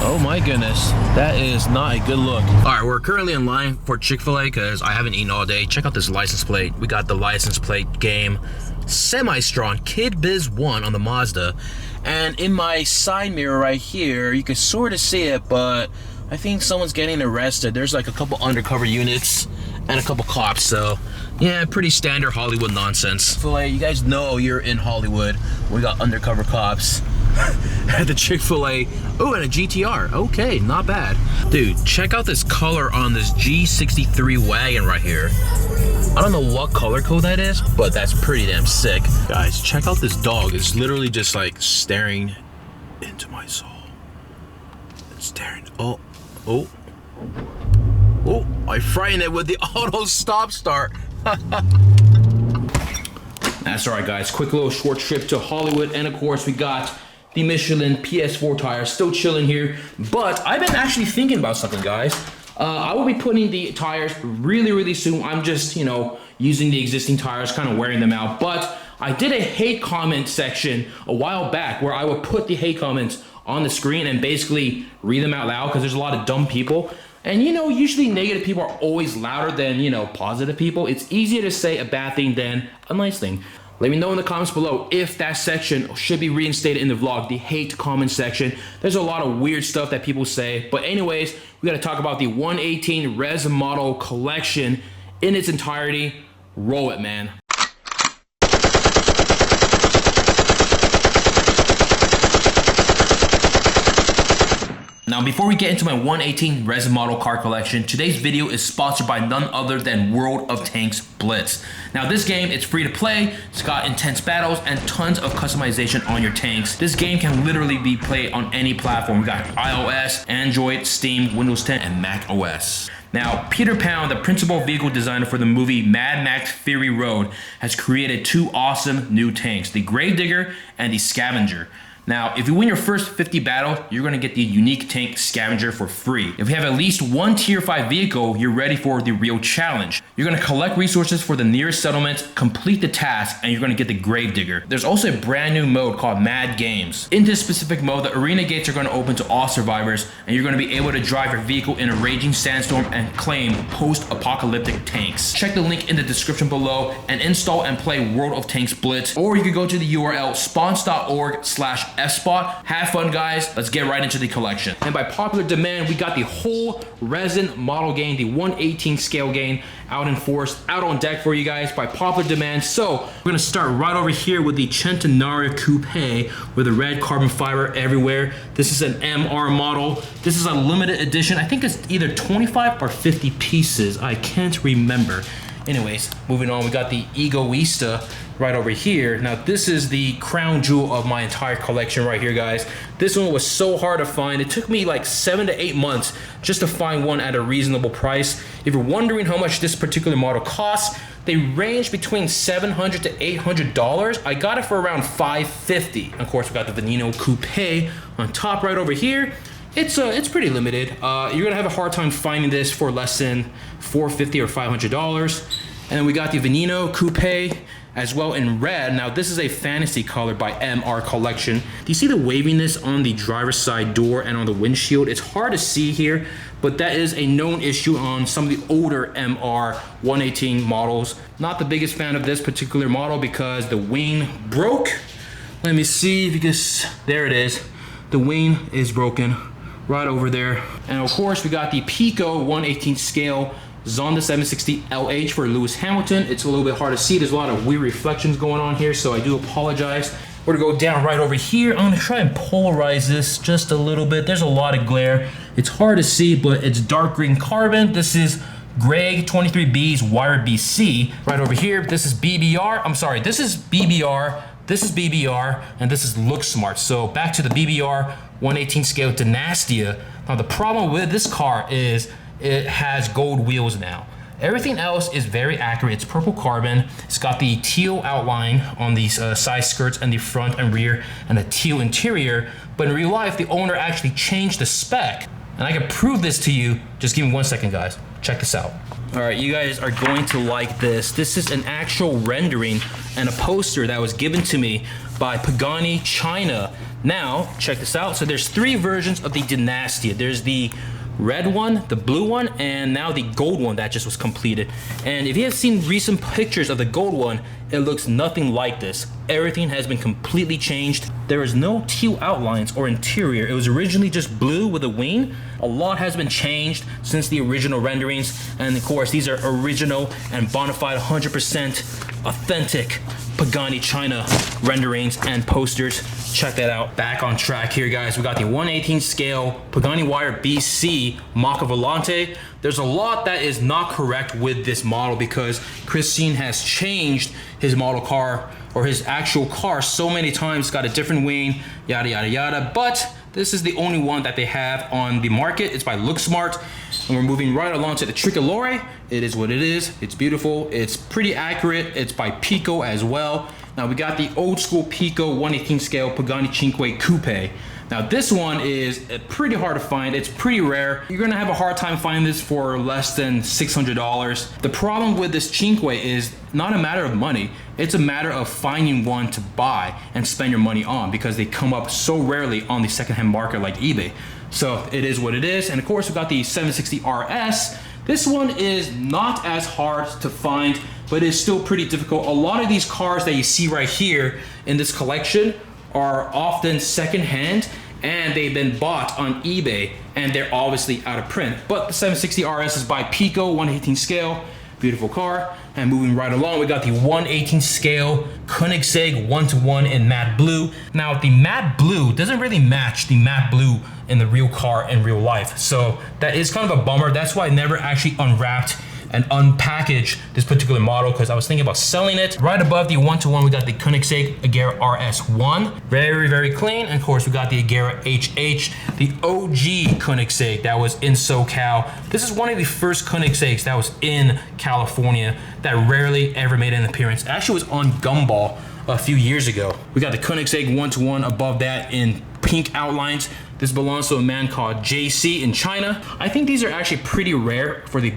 Oh my goodness, that is not a good look. All right, we're currently in line for Chick-fil-A because I haven't eaten all day. Check out this license plate. We got the license plate game, semi-strong, Kid Biz 1 on the Mazda. And in my side mirror right here, you can sort of see it, but I think someone's getting arrested. There's like a couple undercover units and a couple cops, so yeah, pretty standard Hollywood nonsense. Chick-fil-A, you guys know you're in Hollywood. We got undercover cops at the Chick-fil-A. Oh, and a GTR. Okay, not bad. Dude, check out this color on this G63 wagon right here. I don't know what color code that is, but that's pretty damn sick. Guys, check out this dog. It's literally just like staring into my soul. It's staring. Oh, I frightened it with the auto stop start. That's all right, guys. Quick little short trip to Hollywood, and of course we got the Michelin PS4 tires still chilling here. But I've been actually thinking about something, guys. I will be putting the tires really soon. I'm just, you know, using the existing tires, kind of wearing them out. But I did a hate comment section a while back where I would put the hate comments on the screen and basically read them out loud because there's a lot of dumb people. And you know, usually negative people are always louder than, you know, positive people. It's easier to say a bad thing than a nice thing. Let me know in the comments below if that section should be reinstated in the vlog, the hate comment section. There's a lot of weird stuff that people say. But anyways, we gotta talk about the 118 Res model collection in its entirety. Roll it, man. Now, before we get into my 118 Res model car collection, today's video is sponsored by none other than World of Tanks Blitz. Now, this game, it's free to play, it's got intense battles, and tons of customization on your tanks. This game can literally be played on any platform. We got iOS, Android, Steam, Windows 10, and Mac OS. Now, Peter Pound, the principal vehicle designer for the movie Mad Max Fury Road, has created two awesome new tanks, the Gravedigger and the Scavenger. Now, if you win your first 50 battle, you're gonna get the unique tank Scavenger for free. If you have at least one tier 5 vehicle, you're ready for the real challenge. You're gonna collect resources for the nearest settlement, complete the task, and you're gonna get the Gravedigger. There's also a brand new mode called Mad Games. In this specific mode, the arena gates are gonna open to all survivors, and you're gonna be able to drive your vehicle in a raging sandstorm and claim post-apocalyptic tanks. Check the link in the description below and install and play World of Tanks Blitz, or you could go to the URL spons.org/effspot. Have fun, guys. Let's get right into the collection. And by popular demand, we got the whole resin model game, the 118 scale game, out in force, out on deck for you guys by popular demand. So we're gonna start right over here with the Centenario Coupe with the red carbon fiber everywhere. This is an MR model. This is a limited edition. I think it's either 25 or 50 pieces. I can't remember. Anyways, moving on, we got the Egoista right over here. Now, this is the crown jewel of my entire collection right here, guys. This one was so hard to find. It took me like 7 to 8 months just to find one at a reasonable price. If you're wondering how much this particular model costs, they range between $700 to $800. I got it for around $550. Of course, we got the Veneno Coupe on top right over here. It's pretty limited. You're gonna have a hard time finding this for less than $450 or $500. And then we got the Veneno Coupe as well in red. Now, this is a fantasy color by MR Collection. Do you see the waviness on the driver's side door and on the windshield? It's hard to see here, but that is a known issue on some of the older MR 118 models. Not the biggest fan of this particular model because the wing broke. Let me see if you can, there it is. The wing is broken right over there. And of course, we got the Pico 118 scale Zonda 760 LH for Lewis Hamilton. It's a little bit hard to see. There's a lot of weird reflections going on here, so I do apologize. We're gonna go down right over here. I'm gonna try and polarize this just a little bit. There's a lot of glare. It's hard to see, but it's dark green carbon. This is Greg 23B's Huayra BC. Right over here, this is BBR. I'm sorry, this is BBR. This is BBR, and this is Look Smart. So back to the BBR 118 scale Dynastia. Now, the problem with this car is it has gold wheels now. Everything else is very accurate. It's purple carbon. It's got the teal outline on these side skirts and the front and rear, and the teal interior. But in real life, the owner actually changed the spec. And I can prove this to you. Just give me 1 second, guys. Check this out. All right, you guys are going to like this. This is an actual rendering and a poster that was given to me by Pagani China. Now, check this out. So there's 3 versions of the Dynastia. There's the red one, the blue one, and now the gold one that just was completed. And if you have seen recent pictures of the gold one, it looks nothing like this. Everything has been completely changed. There is no teal outlines or interior. It was originally just blue with a wing. A lot has been changed since the original renderings. And of course, these are original and bona fide 100% authentic Pagani China renderings and posters. Check that out. Back on track here, guys. We got the 1/18 scale Pagani Huayra BC Mach Volante. There's a lot that is not correct with this model because Christine has changed his model car or his actual car so many times, got a different wing, yada, yada, yada. But this is the only one that they have on the market. It's by Looksmart. And we're moving right along to the Tricolore. It is what it is. It's beautiful. It's pretty accurate. It's by Pico as well. Now we got the old school Pico 1/18 scale Pagani Cinque Coupe. Now this one is pretty hard to find. It's pretty rare. You're gonna have a hard time finding this for less than $600. The problem with this Cinque is not a matter of money. It's a matter of finding one to buy and spend your money on because they come up so rarely on the secondhand market like eBay. So it is what it is. And of course we got the 760 RS. This one is not as hard to find, but it's still pretty difficult. A lot of these cars that you see right here in this collection are often secondhand and they've been bought on eBay and they're obviously out of print. But the 760 RS is by Pico, 1/18 scale, beautiful car. And moving right along, we got the 1/18 scale Koenigsegg 1-to-1 in matte blue. Now the matte blue doesn't really match the matte blue in the real car in real life. So that is kind of a bummer. That's why I never actually unwrapped and unpackage this particular model because I was thinking about selling it. Right above the 1-to-1, we got the Koenigsegg Agera RS1. Very, very clean. And of course, we got the Agera HH, the OG Koenigsegg that was in SoCal. This is one of the first Koenigsegg's that was in California that rarely ever made an appearance. It actually was on Gumball a few years ago. We got the Koenigsegg 1-to-1 above that in pink outlines. This belongs to a man called JC in China. I think these are actually pretty rare for the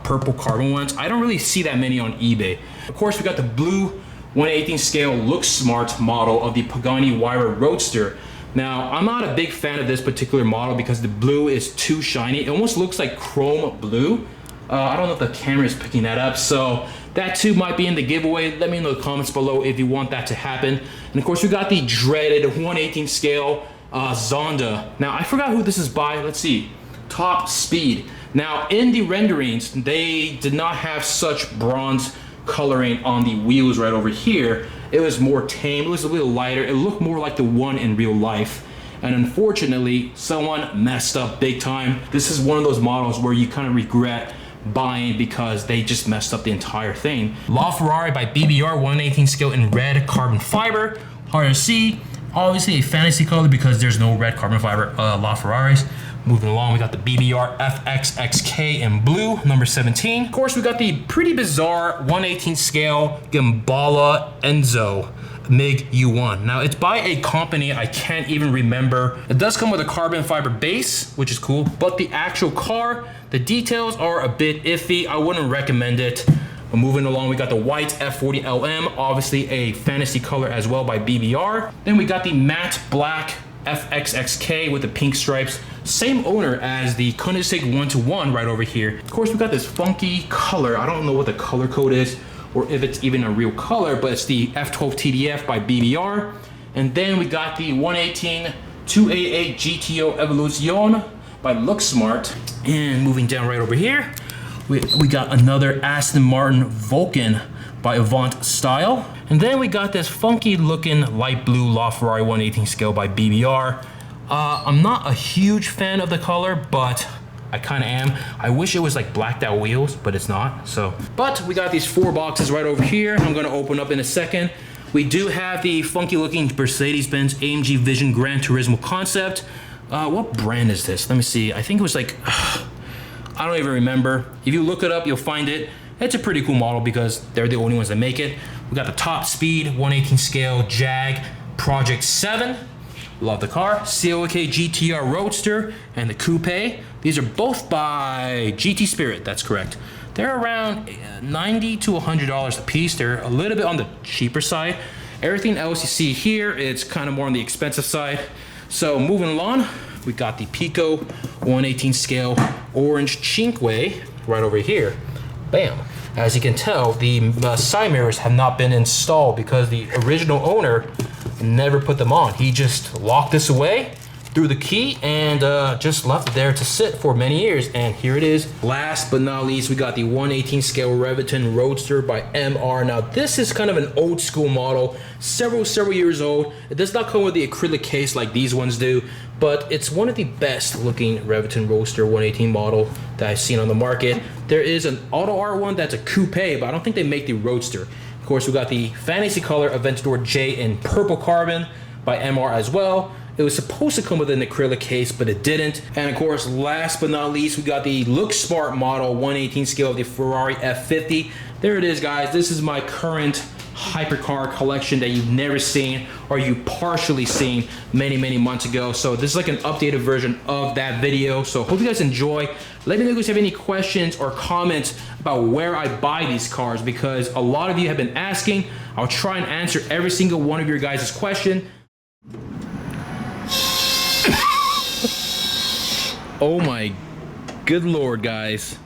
purple carbon ones. I don't really see that many on eBay. Of course, we got the blue 1/18 scale Looksmart model of the Pagani Huayra Roadster. Now, I'm not a big fan of this particular model because the blue is too shiny. It almost looks like chrome blue. I don't know if the camera is picking that up, so that too might be in the giveaway. Let me know in the comments below if you want that to happen. And of course, we got the dreaded 1/18 scale Zonda. Now I forgot who this is by. Let's see. Top Speed. Now in the renderings, they did not have such bronze coloring on the wheels right over here. It was more tame. It was a little lighter. It looked more like the one in real life. And unfortunately, someone messed up big time. This is one of those models where you kind of regret buying because they just messed up the entire thing. Laferrari by BBR 1/18 scale in red carbon fiber. Hard to see. Obviously a fantasy color because there's no red carbon fiber LaFerraris. Moving along, we got the BBR FXXK in blue, number 17. Of course, we got the pretty bizarre 1/18 scale Gambala Enzo MiG U1. Now, it's by a company I can't even remember. It does come with a carbon fiber base, which is cool, but the actual car, the details are a bit iffy. I wouldn't recommend it. Moving along, we got the white F40 LM, obviously a fantasy color as well by BBR. Then we got the matte black FXXK with the pink stripes. Same owner as the Koenigsegg 1-to-1 right over here. Of course, we got this funky color. I don't know what the color code is or if it's even a real color, but it's the F12 TDF by BBR. And then we got the 1/18 288 GTO Evolution by Looksmart. And moving down right over here, we got another Aston Martin Vulcan by Avant Style. And then we got this funky looking light blue LaFerrari 1/18 scale by BBR. I'm not a huge fan of the color, but I kind of am. I wish it was like blacked out wheels, but it's not. So, but we got these 4 boxes right over here. I'm gonna open up in a second. We do have the funky looking Mercedes-Benz AMG Vision Gran Turismo concept. What brand is this? Let me see. I think it was like, I don't even remember. If you look it up, you'll find it. It's a pretty cool model because they're the only ones that make it. We got the Top Speed 1/18 scale Jag Project 7. Love the car. CLK GTR Roadster and the Coupe. These are both by GT Spirit, that's correct. They're around $90 to $100 a piece. They're a little bit on the cheaper side. Everything else you see here, it's kind of more on the expensive side. So moving along, we got the Pico 1/18 scale orange Cinque right over here. Bam. As you can tell, the side mirrors have not been installed because the original owner never put them on. He just locked this away, threw the key, and just left it there to sit for many years. And here it is. Last but not least, we got the 1/18 scale Reviton Roadster by MR. Now this is kind of an old school model, several years old. It does not come with the acrylic case like these ones do, but it's one of the best looking Reviton Roadster 1/18 model that I've seen on the market. There is an Auto R one that's a coupe, but I don't think they make the Roadster. Of course, we got the Fantasy Color Aventador J in purple carbon by MR as well. It was supposed to come with an acrylic case, but it didn't. And of course, last but not least, we got the Look Smart model 1/18 scale of the Ferrari F50. There it is, guys. This is my current hypercar collection that you've never seen, or you partially seen many months ago. So this is like an updated version of that video. So hope you guys enjoy. Let me know if you guys have any questions or comments about where I buy these cars, because a lot of you have been asking. I'll try and answer every single one of your guys' question. Oh my good Lord, guys.